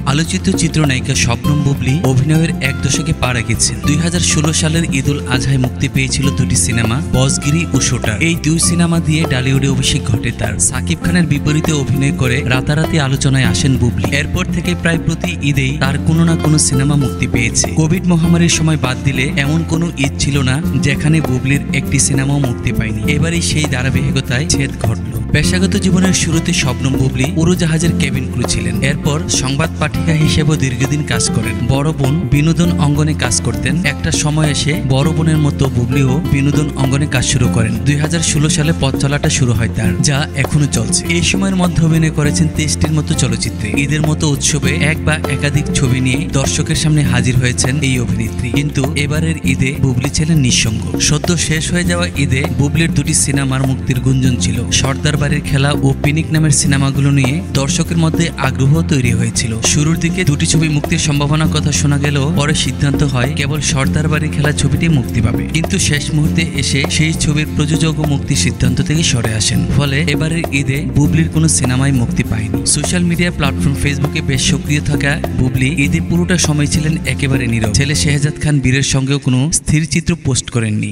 আলোচিত চিত্রনায়িকা শবনম বুবলী অভিনয়ের এক দশকে পা রেখেছেন। 2016 সালের ঈদুল আজহায় মুক্তি পেয়েছিল দুটি সিনেমা, বসগিরি ও শোটা। এই দুই সিনেমা দিয়ে টলিউডে অভিষেক ঘটে তার। সাকিব খানের বিপরীতে অভিনয় করে রাতারাতি আলোচনায় আসেন বুবলী। এরপর থেকে প্রায় প্রতি ঈদেই তার কোনো না কোনো সিনেমা মুক্তি পেয়েছে। কোভিড মহামারীর সময় বাদ দিলে এমন কোনো ঈদ ছিল না যেখানে বুবলীর একটি সিনেমাও মুক্তি পায়নি। এবারই সেই ধারাবাহিকতায় ছেদ ঘটল। পেশাগত জীবনের শুরুতে শবনম বুবলী উড়োজাহাজের কেবিন ক্রু ছিলেন। এরপর সংবাদ পাঠিকা হিসেবেও দীর্ঘদিন কাজ করেন। বড় বোন বিনোদন অঙ্গনে কাজ করতেন। একটা সময় এসে বড় বোনের মতো বুবলীও বিনোদন অঙ্গনে কাজ শুরু করেন। 2016 সালে পথ চলাটা শুরু হয় তার, যা এখনো চলছে। এই সময়ের মধ্যে অভিনয় করেছেন 23টির মতো চলচ্চিত্রে। ঈদের মতো উৎসবে এক বা একাধিক ছবি নিয়ে দর্শকের সামনে হাজির হয়েছেন এই অভিনেত্রী। কিন্তু এবারের ঈদে বুবলী ছিলেন নিঃসঙ্গ। সদ্য শেষ হয়ে যাওয়া ঈদে বুবলীর দুটি সিনেমার মুক্তির গুঞ্জন ছিল। সর্দার বাড়ির খেলা ও পিনিক নামের সিনেমাগুলো নিয়ে দর্শকের মধ্যে আগ্রহ তৈরি হয়েছিল। শুরুর দিকে দুটি ছবি মুক্তির সম্ভাবনার কথা শোনা গেলেও পরে সিদ্ধান্ত হয় কেবল সর্দার বাড়ির খেলা ছবিটি মুক্তি পাবে। কিন্তু শেষ মুহূর্তে এসে সেই ছবির প্রযোজক ও মুক্তির সিদ্ধান্ত থেকে সরে আসেন। ফলে এবারের ঈদে বুবলীর কোনো সিনেমাই মুক্তি পায়নি। সোশ্যাল মিডিয়া প্ল্যাটফর্ম ফেসবুকে বেশ সক্রিয় থাকা বুবলী ঈদে পুরোটা সময় ছিলেন একেবারে নীরব। ছেলে শেহজাদ খান বীরের সঙ্গেও কোনো স্থির চিত্র পোস্ট করেননি।